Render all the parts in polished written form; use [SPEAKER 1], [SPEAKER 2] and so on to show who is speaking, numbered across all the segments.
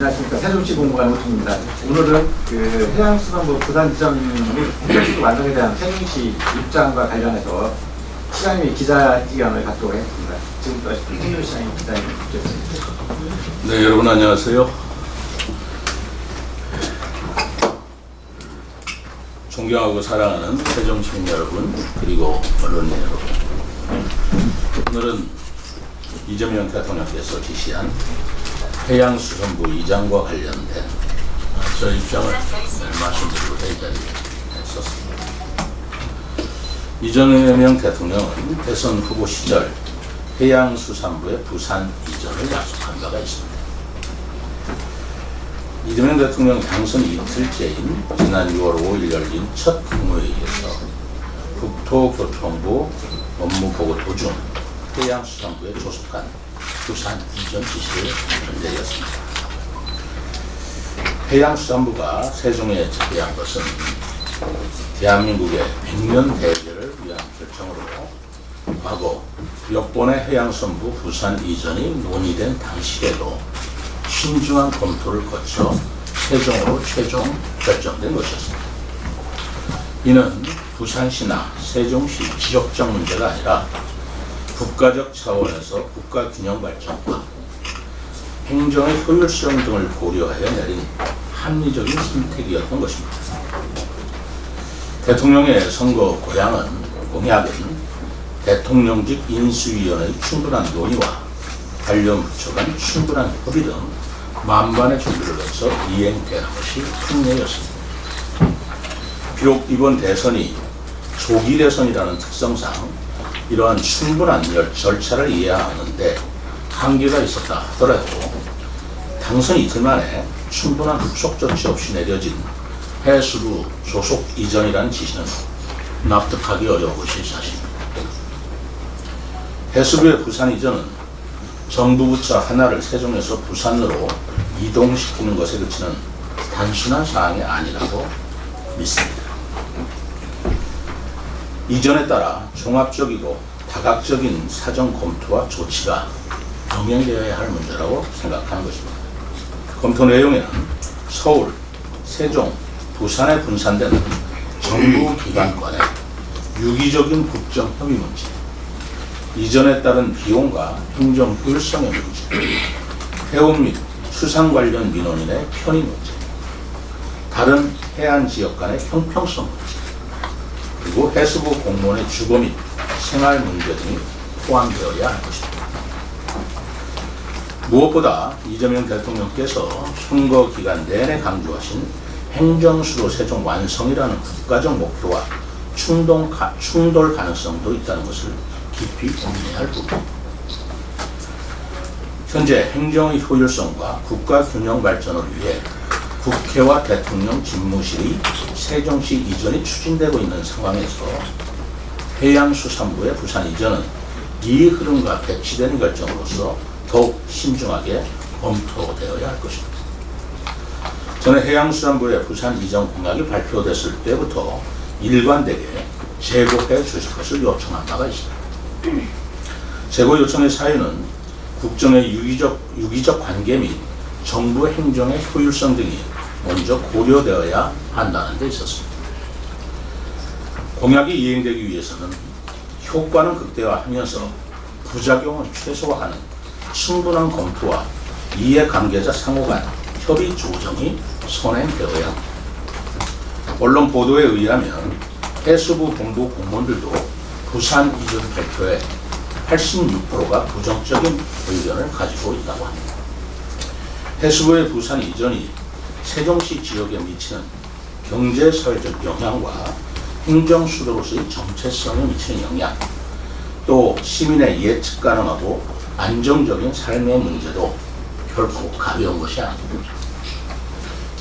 [SPEAKER 1] 안녕하십니까. 세종시공무관 호중입니다. 오늘은 그 해양수산부 부산지점 행정시도 완성에 대한 세종시 입장과 관련해서 시장님이 기자회견을 갖도록 했습니다. 지금부터 김진우 시장님 기자님 주셨습니다.
[SPEAKER 2] 네, 여러분 안녕하세요. 존경하고 사랑하는 세종시민 여러분, 그리고 언론인 여러분. 오늘은 이재명 대통령께서 지시한 해양수산부 이장과 관련된 저 입장을 말씀드리고 이 자리에 섰습니다. 이재명 대통령은 대선 후보 시절 해양수산부의 부산 이전을 약속한 바가 있습니다. 이재명 대통령 당선 이틀째인 지난 6월 5일 열린 첫 국무회의에서 국토교통부 업무보고 도중 해양수산부에 조속한 부산 이전 지시를 전제했습니다. 해양수산부가 세종에 제기한 것은 대한민국의 100년 대계를 위한 결정으로 과거 몇 번의 해양수산부 부산 이전이 논의된 당시에도 신중한 검토를 거쳐 세종으로 최종 결정된 것이었습니다. 이는 부산시나 세종시 지역적 문제가 아니라 국가적 차원에서 국가균형 발전과 행정의 효율성 등을 고려하여 내린 합리적인 선택이었던 것입니다. 대통령의 선거 공약은 대통령직 인수위원회의 충분한 논의와 관련 부처 간 충분한 협의 등 만반의 준비를 거쳐 이행된 것이 특례였습니다. 비록 이번 대선이 조기 대선이라는 특성상 이러한 충분한 절차를 이해하는데 한계가 있었다 하더라도 당선 이틀 만에 충분한 후속 조치 없이 내려진 해수부 조속 이전이라는 지시는 납득하기 어려운 것이 사실입니다. 해수부의 부산 이전은 정부 부처 하나를 세종에서 부산으로 이동시키는 것에 그치는 단순한 사항이 아니라고 믿습니다. 이전에 따라 종합적이고 다각적인 사정 검토와 조치가 병행되어야 할 문제라고 생각하는 것입니다. 검토 내용에는 서울, 세종, 부산에 분산된 정부 기관 간의 유기적인 국정 협의 문제, 이전에 따른 비용과 행정 효율성의 문제, 해운 및 수상 관련 민원인의 편의 문제, 다른 해안 지역 간의 형평성 문제, 그리고 해수부 공무원의 주거 및 생활 문제 등이 포함되어야 할 것입니다. 무엇보다 이재명 대통령께서 선거 기간 내내 강조하신 행정수도 세종 완성이라는 국가적 목표와 충돌 가능성도 있다는 것을 깊이 고민해야 할 부분입니다. 현재 행정의 효율성과 국가 균형 발전을 위해 국회와 대통령 집무실의 세종시 이전이 추진되고 있는 상황에서 해양수산부의 부산 이전은 이 흐름과 배치된 결정으로서 더욱 신중하게 검토되어야 할 것입니다. 저는 해양수산부의 부산 이전 공약이 발표됐을 때부터 일관되게 재고해 주실 것을 요청한 바가 있습니다. 재고 요청의 사유는 국정의 유기적 관계 및 정부 행정의 효율성 등이 먼저 고려되어야 한다는 데 있었습니다. 공약이 이행되기 위해서는 효과는 극대화하면서 부작용은 최소화하는 충분한 검토와 이해관계자 상호간 협의 조정이 선행되어야 합니다. 언론 보도에 의하면 해수부 본부 공무원들도 부산 이전 발표에 86%가 부정적인 의견을 가지고 있다고 합니다. 해수부의 부산 이전이 세종시 지역에 미치는 경제사회적 영향과 행정수도로서의 정체성에 미치는 영향, 또 시민의 예측 가능하고 안정적인 삶의 문제도 결코 가벼운 것이 아닙니다.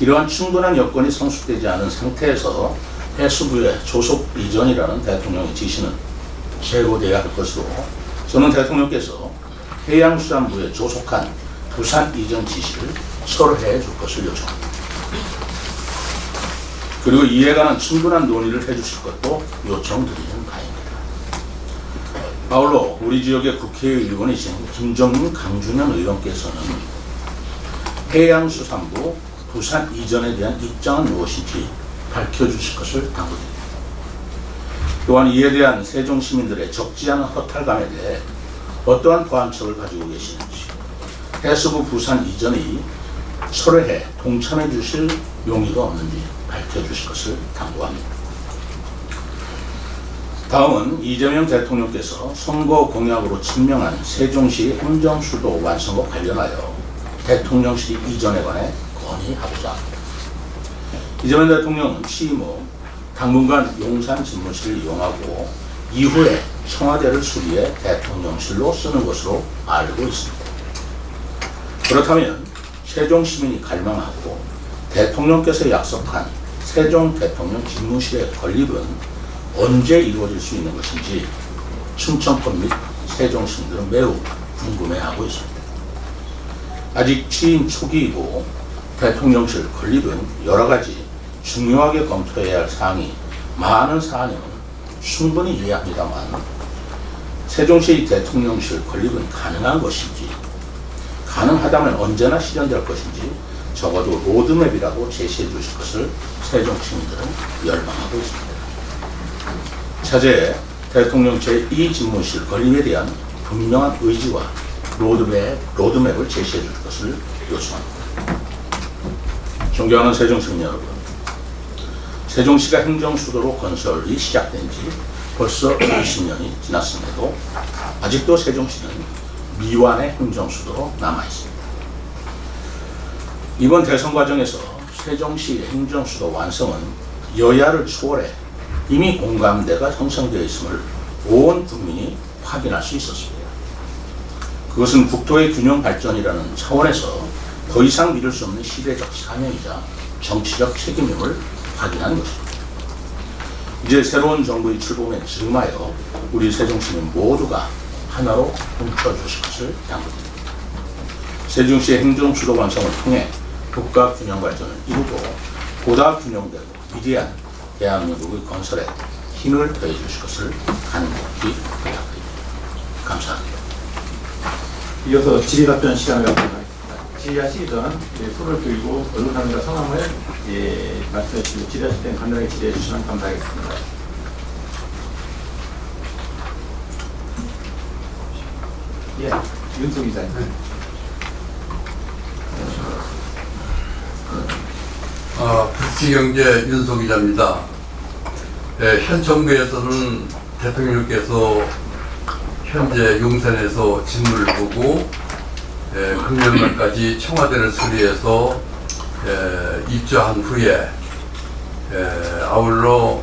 [SPEAKER 2] 이러한 충분한 여건이 성숙되지 않은 상태에서 해수부의 조속 이전이라는 대통령의 지시는 재고돼야 할 것으로 저는 대통령께서 해양수산부의 조속한 부산 이전 지시를 철회해 줄 것을 요청합니다. 그리고 이에 관한 충분한 논의를 해주실 것도 요청드리는 바입니다. 아울러 우리 지역의 국회의원이신 김정민 강준현 의원께서는 해양수산부 부산 이전에 대한 입장은 무엇인지 밝혀주실 것을 당부드립니다. 또한 이에 대한 세종 시민들의 적지 않은 허탈감에 대해 어떠한 보완책을 가지고 계시는지, 해수부 부산 이전이 설회에 동참해 주실 용의가 없는지 밝혀주실 것을 당부합니다. 다음은 이재명 대통령께서 선거 공약으로 천명한 세종시 행정수도 완성과 관련하여 대통령실 이전에 관해 건의하고자 합니다. 이재명 대통령은 취임 후 당분간 용산 집무실을 이용하고 이후에 청와대를 수리해 대통령실로 쓰는 것으로 알고 있습니다. 그렇다면 세종 시민이 갈망하고 대통령께서 약속한 세종 대통령 집무실의 건립은 언제 이루어질 수 있는 것인지 충청권 및 세종 시민들은 매우 궁금해하고 있습니다. 아직 취임 초기이고 대통령실 건립은 여러 가지 중요하게 검토해야 할 사항이 많은 사안임은 충분히 이해합니다만, 세종시 대통령실 건립은 가능한 것인지, 가능하다면 언제나 실현될 것인지 적어도 로드맵이라고 제시해 주실 것을 세종 시민들은 열망하고 있습니다. 차제에 대통령 제2 집무실 건립에 대한 분명한 의지와 로드맵을 제시해 줄 것을 요청합니다. 존경하는 세종 시민 여러분, 세종시가 행정수도로 건설이 시작된 지 벌써 20년이 지났음에도 아직도 세종시는 미완의 행정수도로 남아있습니다. 이번 대선 과정에서 세종시 행정수도 완성은 여야를 초월해 이미 공감대가 형성되어 있음을 온 국민이 확인할 수 있었습니다. 그것은 국토의 균형 발전이라는 차원에서 더 이상 미룰 수 없는 시대적 사명이자 정치적 책임임을 확인한 것입니다. 이제 새로운 정부의 출범에 즈음하여 우리 세종시민 모두가 하나로 뭉쳐주실 것을 당부드립니다. 세종시의 행정수도 완성을 통해 국가 균형 발전을 이루고 보다 균형되고 위대한 대한민국의 건설에 힘을 더해 주실 것을 간곡히 부탁드립니다. 감사합니다.
[SPEAKER 1] 이어서 질의답변 시간을 갖도록 하겠습니다. 질의하시기 전 손을 들고 언론사님과 성함을 말씀해 주시고 질의하실 때는 간단하게 질의해 주시면 감사하겠습니다. 예, 윤석 기자님.
[SPEAKER 3] 북치경제 윤석 기자입니다. 현 정부에서는 대통령께서 현재 용산에서 직무를 보고 금년말까지 청와대를 수리해서 입주한 후에 아울러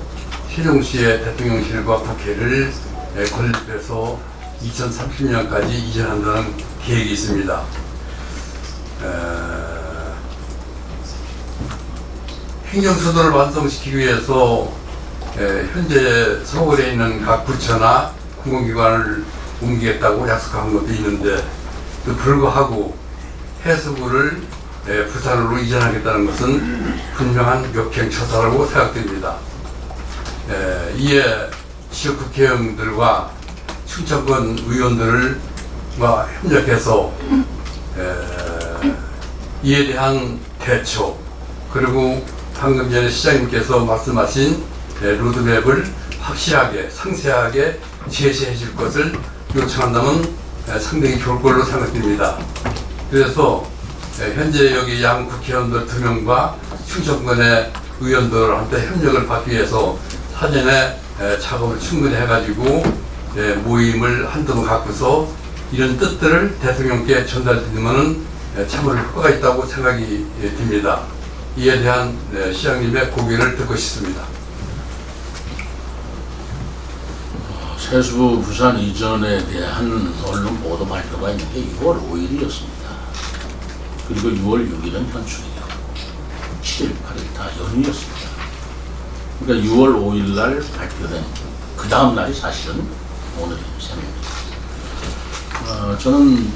[SPEAKER 3] 세종시의 대통령실과 국회를 건립해서 2030년까지 이전한다는 계획이 있습니다. 행정수도를 완성시키기 위해서 현재 서울에 있는 각 부처나 공공기관을 옮기겠다고 약속한 것도 있는데, 또 불구하고 해수부를 부산으로 이전하겠다는 것은 분명한 역행처사라고 생각됩니다. 이에 지역 국회의원들과 충청권 의원들과 협력해서 이에 대한 대처, 그리고 방금 전에 시장님께서 말씀하신 로드맵을 확실하게 상세하게 제시해 줄 것을 요청한다면 상당히 좋을 걸로 생각됩니다. 그래서 현재 여기 양 국회의원들 2명과 충청권의 의원들한테 협력을 받기 위해서 사전에 작업을 충분히 해가지고 모임을 한동 갖고서 이런 뜻들을 대통령께 전달드리면 참으로 효과가 있다고 생각이 듭니다. 이에 대한 시장님의 고개를 듣고 싶습니다.
[SPEAKER 2] 세수부 부산 이전에 대한 언론 보도 발표가 있는 게 6월 5일이었습니다. 그리고 6월 6일은 현충일이고 7일, 8일 다 연휴였습니다. 그러니까 6월 5일 날 발표된 그 다음 날이 사실은 오늘인 셈입니다. 저는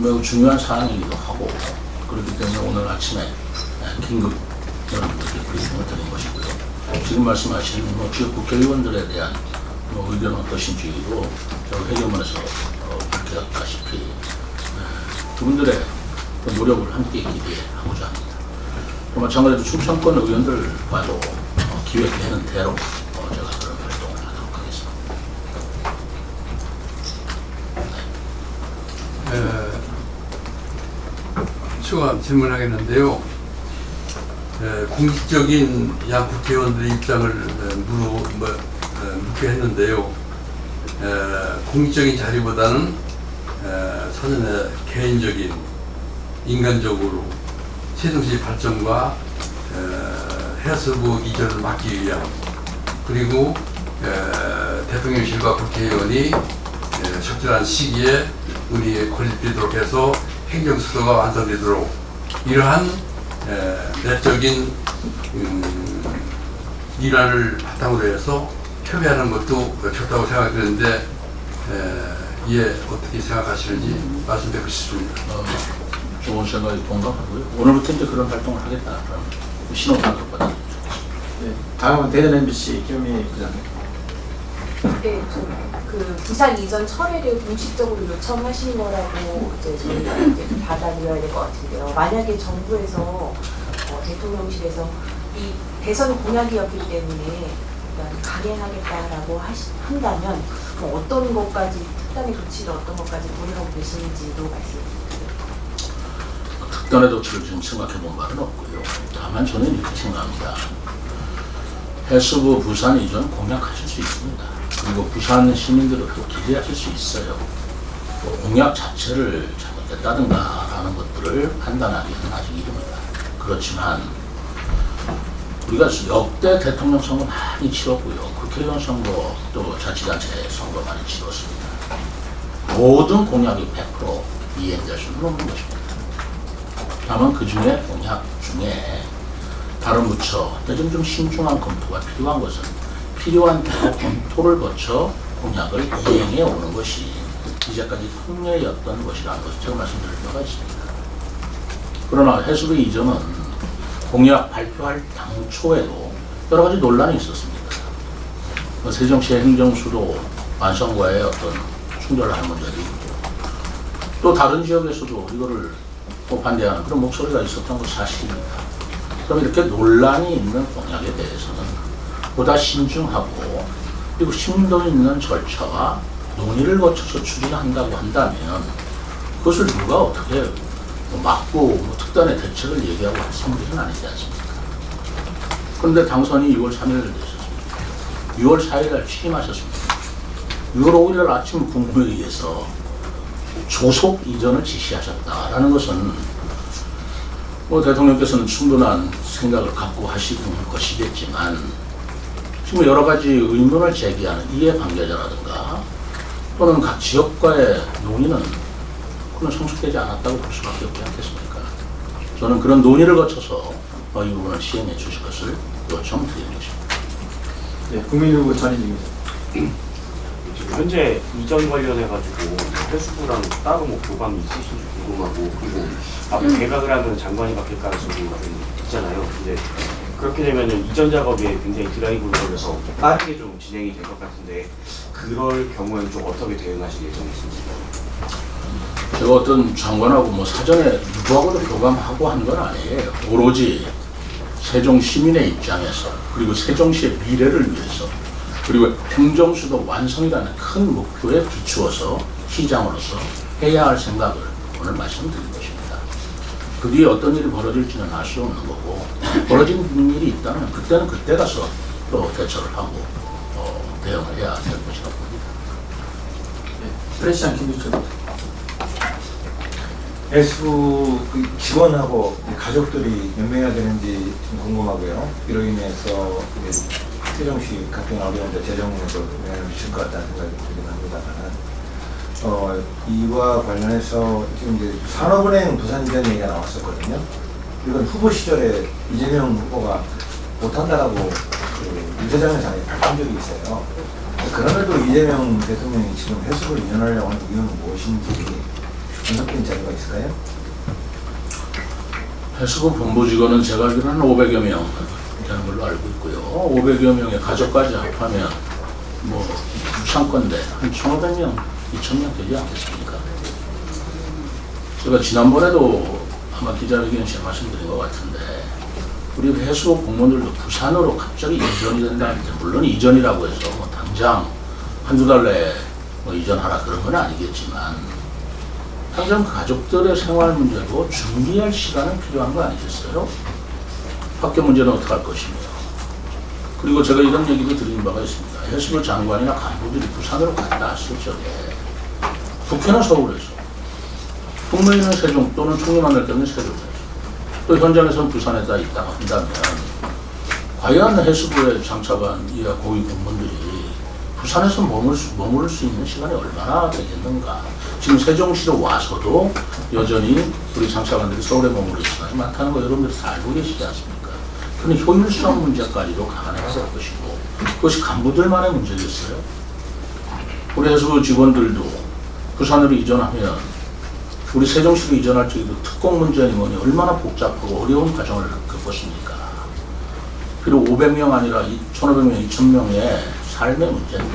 [SPEAKER 2] 매우 중요한 사항이기도 하고 그렇기 때문에 오늘 아침에 긴급 여러분들께 브리핑을 드린 것이고요. 지금 말씀하신 지역 국회의원들에 대한 의견은 어떠신지도 회견문에서 밝혔다시피 그분들의 그 노력을 함께 기대하고자 합니다. 또 마찬가지로 충청권 의원들과도 기획되는 대로 제가 그런 활동을 하도록 하겠습니다.
[SPEAKER 3] 추가 질문하겠는데요. 공식적인 양 국회의원들의 입장을 묻게 했는데요. 공식적인 자리보다는 사전에 개인적인, 인간적으로 세종시 발전과 해수부 이전을 막기 위한, 그리고 대통령실과 국회의원이 적절한 시기에 우리의 건립되도록 해서 행정수도가 완성되도록 이러한 내적인 일환을 바탕으로 해서 협의하는 것도 좋다고 생각되는데 이에 어떻게 생각하시는지 말씀 듣고 싶습니다.
[SPEAKER 2] 좋은 생각이 동감하고요. 오늘부터 이제 그런 활동을 하겠다. 그럼 신호탄을 받아들이죠.
[SPEAKER 1] 네, 다음은 대전 MBC 김미 부장님.
[SPEAKER 4] 네, 그 부산 이전 철회를 공식적으로 요청하신 거라고 이제 저희가 이제 받아들여야 될 것 같은데요. 만약에 정부에서 대통령실에서 이 대선 공약이었기 때문에 강행하겠다라고 한다면 그럼 어떤 것까지 특단의 조치를 어떤 것까지 고려하고 계시는지도 말씀해 주세요.
[SPEAKER 2] 특단의 조치를 지금 생각해 본 바는 없고요. 다만 저는 이렇게 생각합니다. 해수부 부산 이전 공약하실 수 있습니다. 그리고 부산 시민들도 기대하실 수 있어요. 공약 자체를 잘못됐다든가 라는 것들을 판단하기는 아직 이릅니다. 그렇지만 우리가 역대 대통령 선거 많이 치렀고요. 국회의원 선거 또 자치단체 선거 많이 치렀습니다. 모든 공약이 100% 이행될 수는 없는 것입니다. 다만 그 중에 공약 중에 다른 부처 내지는 좀 신중한 검토가 필요한 것은 필요한 대로 검토를 거쳐 공약을 이행해 오는 것이 이제까지 통례였던 것이라는 것을 제가 말씀드릴 바가 있습니다. 그러나 해수부 이전은 공약 발표할 당초에도 여러 가지 논란이 있었습니다. 세종시의 행정수도 완성과의 어떤 충돌하는 문제도 있고 또 다른 지역에서도 이거를 반대하는 그런 목소리가 있었던 건 사실입니다. 그럼 이렇게 논란이 있는 공약에 대해서는 보다 신중하고 그리고 심도 있는 절차와 논의를 거쳐서 추진한다고 한다면 그것을 누가 어떻게 막고 특단의 대책을 얘기하고 할 성질은 아니지 않습니까? 그런데 당선이 6월 3일 되셨습니다. 6월 4일 날 취임하셨습니다. 6월 5일 날 아침 국무회의에서 조속 이전을 지시하셨다라는 것은 대통령께서는 충분한 생각을 갖고 하시는 것이겠지만 지금 여러 가지 의문을 제기하는 이해 관계자라든가 또는 각 지역과의 논의는 그건 성숙되지 않았다고 볼 수밖에 없지 않겠습니까? 저는 그런 논의를 거쳐서 이 부분을 시행해 주실 것을 요청드리는 것입니다.
[SPEAKER 1] 네, 국민일보 전인입니다.
[SPEAKER 5] 지금 현재 이전 관련해가지고 해수부랑 따로 교감이 있으신지 궁금하고 그리고 앞으로 개각을 하면 장관이 바뀔 가능성이 좀 있잖아요. 근데 그렇게 되면 이전 작업이 굉장히 드라이브를 걸려서 빠르게 좀 진행이 될 것 같은데 그럴 경우에는 좀 어떻게 대응하실 예정이신지요?
[SPEAKER 2] 제가 어떤 장관하고 사전에 누구하고도 교감하고 한 건 아니에요. 오로지 세종 시민의 입장에서 그리고 세종시의 미래를 위해서 그리고 행정수도 완성이라는 큰 목표에 비추어서 시장으로서 해야 할 생각을 오늘 말씀드린 것입니다. 그 뒤에 어떤 일이 벌어질지는 알 수 없는 거고 벌어진 일이 있다면 그때는 그때 가서 또 대처를 하고 대응을 해야 될 것이라고 봅니다.
[SPEAKER 1] 프레시안 김규철.
[SPEAKER 6] 해수부 직원하고 가족들이 몇 명이나 되는지 좀 궁금하고요. 이로 인해서 세종시 같은 어려운데 재정에도 영향을 미칠 것 같다는 생각이 들긴 합니다만, 이와 관련해서 지금 이제 산업은행 부산 이전 얘기가 나왔었거든요. 이건 후보 시절에 이재명 후보가 못한다라고 윤 사장의 밝힌 적이 있어요. 그럼에도 이재명 대통령이 지금 해수부를 이전하려고 하는 이유는 무엇인지 분석된 자료가 있을까요?
[SPEAKER 2] 해수부 본부 직원은 제가 알기로는 500여 명 되는 걸로 알고 있고요. 500여 명의 가족까지 합하면 부산권대 한 1,500명, 2,000명 되지 않겠습니까? 제가 지난번에도 아마 기자회견 시에 말씀드린 것 같은데 우리 해수부 공무원들도 부산으로 갑자기 이전이 된다는데 물론 이전이라고 해서 뭐 당장 한두 달 내에 뭐 이전하라 그런 건 아니겠지만 당장 가족들의 생활 문제도 준비할 시간은 필요한 거 아니겠어요? 학교 문제는 어떻게 할 것이며 그리고 제가 이런 얘기도 드린 바가 있습니다. 해수부 장관이나 간부들이 부산으로 갔다 왔을 적에 국회는 서울에서 국무회의는 세종 또는 총리 만날 때는 세종에서 또 현장에서는 부산에다 있다가 한다면 과연 해수부에 장차관 이하 고위 공무원들이 부산에서 머무를 수 있는 시간이 얼마나 되겠는가. 지금 세종시로 와서도 여전히 우리 장차관들이 서울에 머무를 시간이 많다는 거 여러분들 다 알고 계시지 않습니까? 그런 효율성 문제까지도 감안해야 될 것이고 그것이 간부들만의 문제겠어요? 우리 해수부 직원들도 부산으로 이전하면 우리 세종시로 이전할 적에도 특공 문제니 뭐니 얼마나 복잡하고 어려운 과정을 겪었습니까? 비록 500명 아니라 1,500명, 2,000명의 삶의 문제인데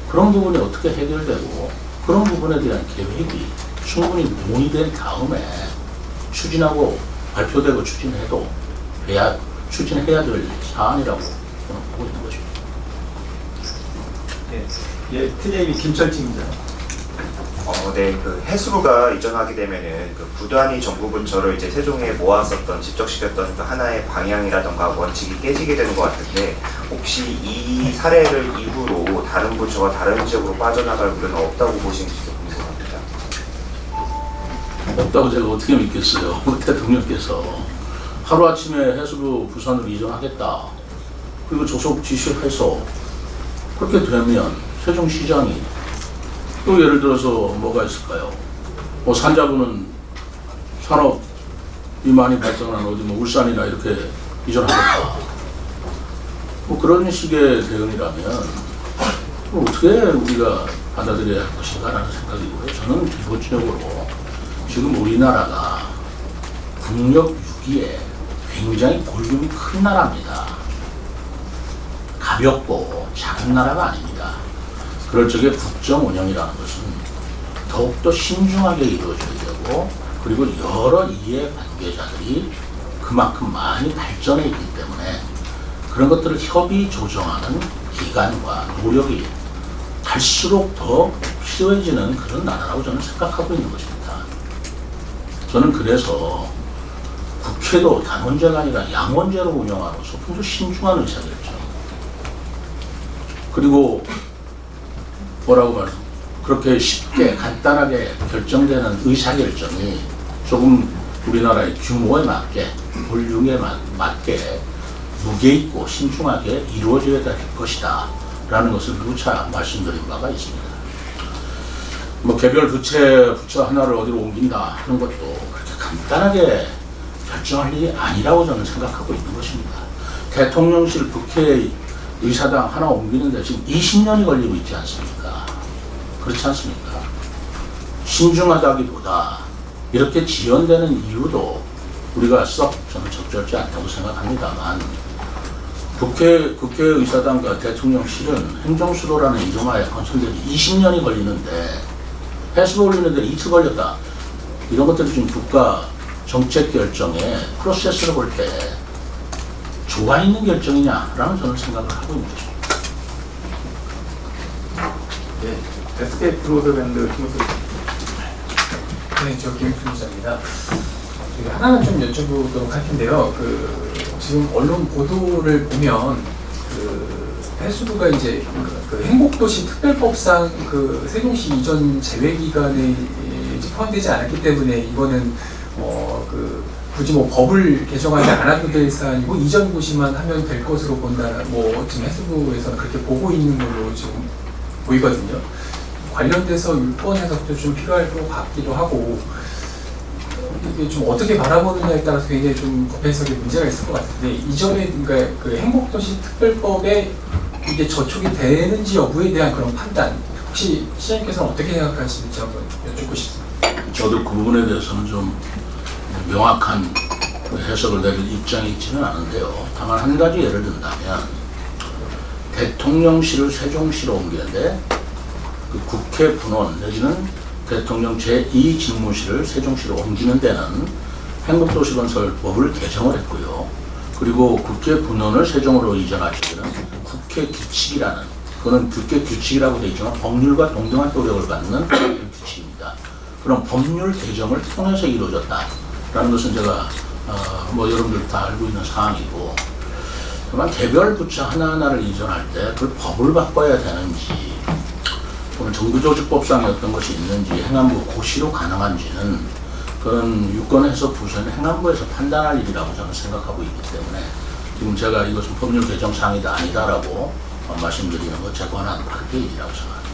[SPEAKER 2] 그런 부분이 어떻게 해결되고 그런 부분에 대한 계획이 충분히 논의된 다음에 추진하고 발표되고 추진해야 될 사안이라고 저는 보고 있는 것입니다.
[SPEAKER 1] 예, TJB 김철진입니다.
[SPEAKER 7] 네, 그 해수부가 이전하게 되면은 그 부단위 정부분처를 이제 세종에 모았었던, 집적시켰던 그 하나의 방향이라던가 원칙이 깨지게 되는 것 같은데 혹시 이 사례를 이후로 다른 부처가 다른 지역으로 빠져나갈 우려는 없다고 보시는지 궁금합니다.
[SPEAKER 2] 없다고 제가 어떻게 믿겠어요? 대통령께서 하루아침에 해수부 부산으로 이전하겠다. 그리고 조속 지시해서 그렇게 되면 세종시장이 또 예를 들어서 뭐가 있을까요? 뭐 산자부는 산업이 많이 발전한 어디 뭐 울산이나 이렇게 이전하겠다. 뭐 그런 식의 대응이라면 뭐 어떻게 우리가 받아들여야 할 것인가라는 생각이고요. 저는 기본적으로 지금 우리나라가 국력 6위에 굉장히 볼륨이 큰 나라입니다. 가볍고 작은 나라가 아닙니다. 그럴 적에 국정 운영이라는 것은 더욱더 신중하게 이루어져야 되고 그리고 여러 이해 관계자들이 그만큼 많이 발전해 있기 때문에 그런 것들을 협의 조정하는 기간과 노력이 갈수록 더 필요해지는 그런 나라라고 저는 생각하고 있는 것입니다. 저는 그래서 국회도 단원제가 아니라 양원제로 운영하면서 굉장히 신중한 의사결정 그리고 뭐라고 말씀 그렇게 쉽게 간단하게 결정되는 의사결정이 조금 우리나라의 규모에 맞게 볼륨에 맞게 무게 있고 신중하게 이루어져야 될 것이다 라는 것을 누차 말씀드린 바가 있습니다. 뭐 개별 부처 하나를 어디로 옮긴다 하는 것도 그렇게 간단하게 결정할 일이 아니라고 저는 생각하고 있는 것입니다. 대통령실 국회 의사당 하나 옮기는데 지금 20년이 걸리고 있지 않습니까? 그렇지 않습니까? 신중하다기보다 이렇게 지연되는 이유도 우리가 썩 저는 적절치 않다고 생각합니다만 국회의사당과 대통령실은 행정수도라는 이름하에 건설된 지 20년이 걸리는데 해수부 올리는데 이틀 걸렸다. 이런 것들이 지금 국가 정책 결정의 프로세스를 볼 때 조화 있는 결정이냐라는 저는 생각을 하고 있는 것입니다.
[SPEAKER 1] 예, SK 브로드밴드 김우수.
[SPEAKER 8] 네, 저 김우수 기자입니다. 하나는 좀 여쭤보도록 할 텐데요. 지금 언론 보도를 보면 해수부가 이제 그 행복도시 특별법상 세종시 이전 제외 기간에 포함되지 않았기 때문에 이거는 굳이 뭐 법을 개정하지 않아도 될 사안이고 이전 고시만 하면 될 것으로 본다. 뭐 지금 해수부에서는 그렇게 보고 있는 걸로 지금 보이거든요. 관련돼서 유권 해석도 좀 필요할 것 같기도 하고 이게 좀 어떻게 바라보느냐에 따라서 굉장히 좀 법 해석에 문제가 있을 것 같은데 이전에 그러니까 그 행복도시 특별법에 이게 저촉이 되는지 여부에 대한 그런 판단 혹시 시장님께서는 어떻게 생각하시는지 한번 여쭙고 싶습니다.
[SPEAKER 2] 저도 그 부분에 대해서는 좀 명확한 해석을 내릴 입장이 있지는 않은데요. 다만 한 가지 예를 든다면 대통령실을 세종시로 옮기는데 그 국회 분원 내지는 대통령 제2직무실을 세종시로 옮기는 데는 행복도시건설법을 개정을 했고요. 그리고 국회 분원을 세종으로 이전할 때는 국회 규칙이라는, 그거는 국회 규칙이라고 되어 있지만 법률과 동등한 효력을 받는 규칙입니다. 그런 법률 개정을 통해서 이루어졌다라는 것은 제가 뭐 여러분들 다 알고 있는 사항이고, 다만 개별 부처 하나하나를 이전할 때 그걸 법을 바꿔야 되는지, 또는 정부조직법상의 어떤 것이 있는지, 행안부 고시로 가능한지는 그런 유권해서 부서는 행안부에서 판단할 일이라고 저는 생각하고 있기 때문에 지금 제가 이것은 법률 개정 사항이다 아니다라고 말씀드리는 것 제 권한 발표의 일이라고 생각합니다.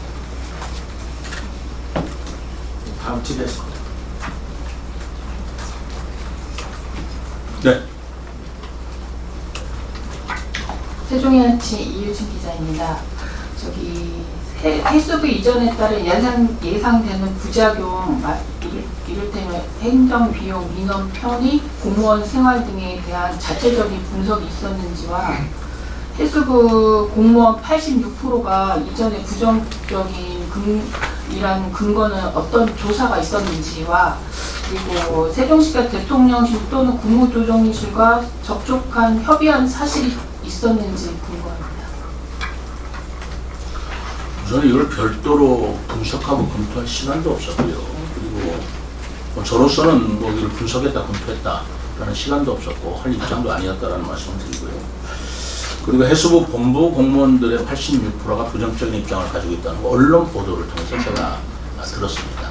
[SPEAKER 1] 다음 TBS.
[SPEAKER 2] 네.
[SPEAKER 9] 세종이한치 이유진 기자입니다. 해수부 이전에 따른 예상되는 부작용, 이를테면 행정비용, 민원 편의, 공무원 생활 등에 대한 자체적인 분석이 있었는지와 해수부 공무원 86%가 이전에 부정적인 이라는 근거는 어떤 조사가 있었는지와, 그리고 세종시가 대통령실 또는 국무조정실과 접촉한 협의한 사실이 있었는지 궁금합니다.
[SPEAKER 2] 우선 이걸 별도로 분석하고 검토할 시간도 없었고요. 그리고 뭐 저로서는 뭐 이걸 분석했다, 검토했다라는 시간도 없었고 할 입장도 아니었다라는 말씀을 드리고요. 그리고 해수부 본부 공무원들의 86%가 부정적인 입장을 가지고 있다는 거 언론 보도를 통해서 제가 들었습니다.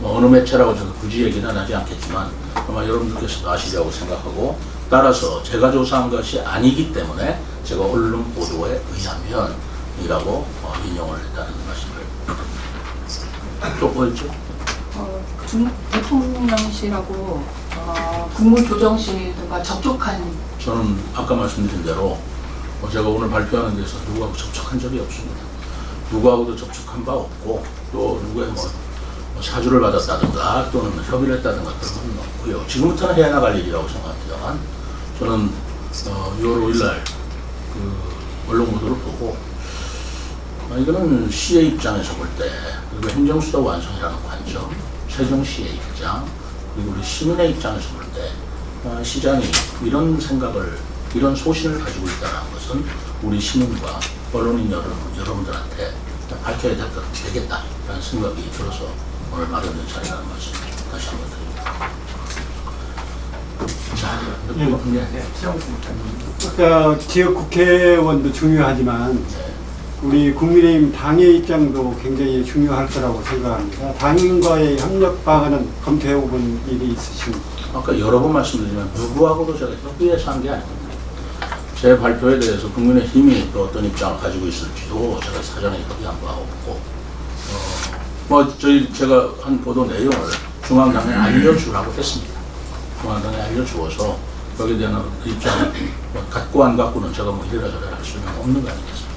[SPEAKER 2] 뭐 어느 매체라고 제가 굳이 얘기는 하지 않겠지만 아마 여러분들께서도 아시리라고 생각하고, 따라서 제가 조사한 것이 아니기 때문에 제가 언론 보도에 의하면 이라고 인용을 했다는 말씀을. 또 뭐였죠?
[SPEAKER 9] 대통령실하고 국무조정실 등과 접촉한.
[SPEAKER 2] 저는 아까 말씀드린 대로 제가 오늘 발표하는 데서 누구하고 접촉한 적이 없습니다. 누구하고도 접촉한 바 없고, 또 누구의 뭐 사주를 받았다든가 또는 협의를 했다든가 그런 건 없고요. 지금부터는 해나갈 일이라고 생각합니다만, 저는 6월 5일 날 그 언론 보도를 보고 이거는 시의 입장에서 볼 때, 그리고 행정수도 완성이라는 관점, 세종시의 입장, 그리고 우리 시민의 입장에서 볼 때 시장이 이런 생각을, 이런 소신을 가지고 있다는 것은 우리 시민과 언론인 여러분들한테 밝혀야 되겠다라는 생각이 들어서 오늘 마련된 자리라는 말씀 다시 한번 드립니다. 자,
[SPEAKER 10] 아까 지역 국회의원도 중요하지만 우리 국민의힘 당의 입장도 굉장히 중요할 거라고 생각합니다. 당과의 협력 방안은 검토해 본 일이 있으십니까?
[SPEAKER 2] 아까 여러 번 말씀드리지만 누구하고도 제가 협의해서 한 게 아닙니다. 제 발표에 대해서 국민의힘이 또 어떤 입장을 가지고 있을지도 제가 사전에 협의한 바 없고, 제가 한 보도 내용을 중앙당에 알려주라고 했습니다. 중앙당에 알려주어서 거기에 대한 입장을 갖고 안 갖고는 제가 뭐 이래라 저래라 할 수는 없는 거 아니겠습니까?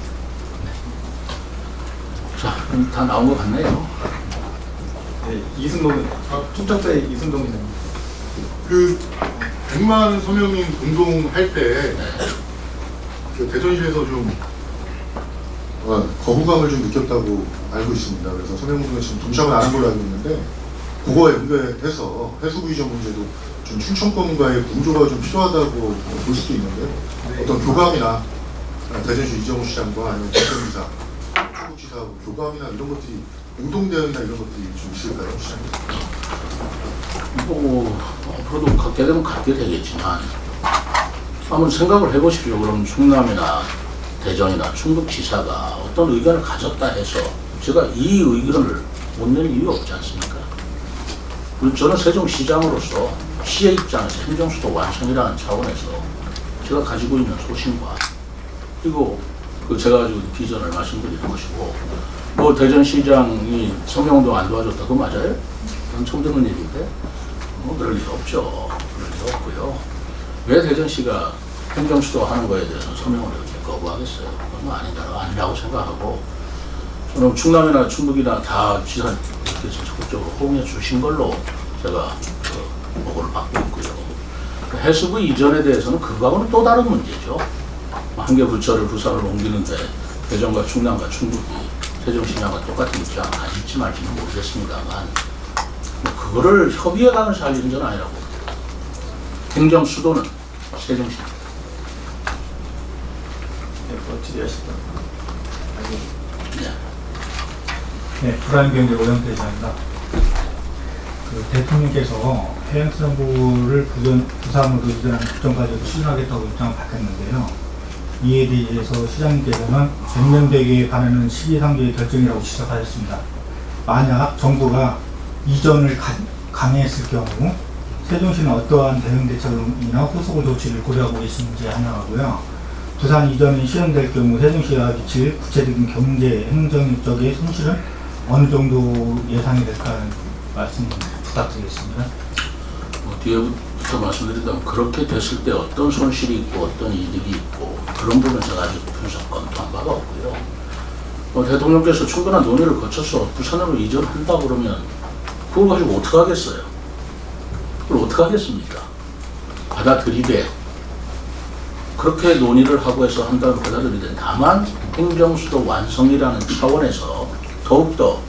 [SPEAKER 2] 자, 그럼 다 나온 것 같네요.
[SPEAKER 1] 네, 이승동, 총장자의 이승동 기자입니다.
[SPEAKER 11] 그 100만 서명인 운동할 때 그 대전시에서 좀 거부감을 좀 느꼈다고 알고 있습니다. 그래서 서명운동에 지금 동참을 안 한 걸로 알고 있는데, 그거에 연계해서 해수부 이전 문제도 좀 충청권과의 공조가 좀 필요하다고 볼 수도 있는데, 어떤 교감이나 대전시 이정우 시장과 아니면 대전지사, 충북지사하고 교감이나 이런 것들이 공동대응이나 이런 것들이 좀 있을까요, 시장님?
[SPEAKER 2] 앞으로도 갖게 되면 갖게 되겠지만, 한번 생각을 해보십시오. 그럼 충남이나 대전이나 충북지사가 어떤 의견을 가졌다 해서 제가 이 의견을 못 낼 이유 없지 않습니까? 그리고 저는 세종시장으로서 시의 입장에서 행정수도 완성이라는 차원에서 제가 가지고 있는 소신과, 그리고 제가 가지고 있는 비전을 말씀드리는 것이고, 뭐 대전시장이 서명운동 안 도와줬다, 그거 맞아요? 그건 처음 듣는 얘기인데 뭐 그럴 일 없죠. 그럴 일 없고요. 왜 대전시가 행정수도 하는 거에 대해서 서명을 이렇게 거부하겠어요? 그건 아니라고 생각하고, 저는 충남이나 충북이나 다 지사님께서 적극적으로 호응해 주신 걸로 제가 보고를 받고 있고요. 해수부 이전에 대해서는 그거하고는 또 다른 문제죠. 한 개 부처를 부산으로 옮기는데 대전과 충남과 충북이 세종시장과 똑같은 입장을 가질지 말지는 모르겠습니다만, 그거를 협의해 가면서 할 일은 저는 아니라고 행정 수도는 세종시입니다.
[SPEAKER 1] 질의하시죠.
[SPEAKER 12] 네, 불안경제 오영태 이사입니다. 그 대통령께서 해양수산부를 부산으로 이전하는 국정과제도 추진하겠다고 입장을 밝혔는데요. 이에 대해서 시장님께서는 100년 되기에 반하는 시기상조의 결정이라고 지적하셨습니다. 만약 정부가 이전을 강행했을 경우 세종시는 어떠한 대응 대책이나 후속 조치를 고려하고 계신지 하나하고요. 부산 이전이 실현될 경우 세종시가 미칠 구체적인 경제, 행정적인 손실은 어느 정도 예상이 될까 말씀 부탁드리겠습니다.
[SPEAKER 2] 뒤에부터 말씀드린다면 그렇게 됐을 때 어떤 손실이 있고 어떤 이득이 있고 그런 부분은 제가 아직 분석 검토한 바가 없고요. 대통령께서 충분한 논의를 거쳐서 부산으로 이전한다 그러면 그걸 가지고 어떻게 하겠어요? 그걸 어떻게 하겠습니까? 받아들이되 그렇게 논의를 하고 해서 한다면 받아들이되 다만 행정수도 완성이라는 차원에서 더욱더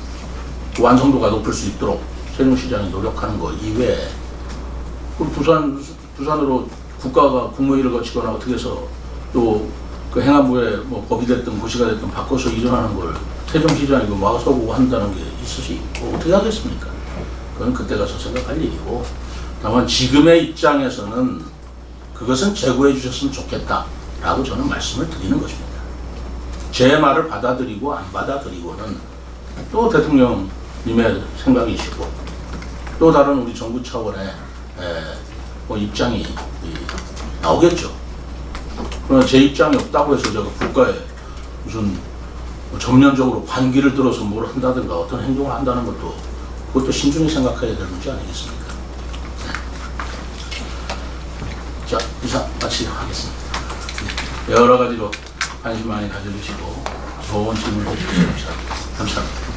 [SPEAKER 2] 완성도가 높을 수 있도록 세종시장이 노력하는 것 이외에 부산으로 국가가 국무회의를 거치거나 어떻게 해서 또 그 행안부에 뭐 법이 됐든 고시가 됐든 바꿔서 이전하는 걸 세종시장이 와서 보고 한다는 게 있을 수 있고 어떻게 하겠습니까? 그건 그때 가서 생각할 일이고 다만 지금의 입장에서는 그것은 제고해 주셨으면 좋겠다라고 저는 말씀을 드리는 것입니다. 제 말을 받아들이고 안 받아들이고는 또 대통령님의 생각이시고 또 다른 우리 정부 차원의 뭐 입장이 나오겠죠. 그러나 제 입장이 없다고 해서 제가 국가에 무슨 전면적으로 반기를 들어서 뭘 한다든가 어떤 행동을 한다는 것도 그것도 신중히 생각해야 될 문제 아니겠습니까? 자, 이상 마치도록 하겠습니다. 여러 가지로 관심 많이 가져주시고 좋은 질문 해주셔서 감사합니다.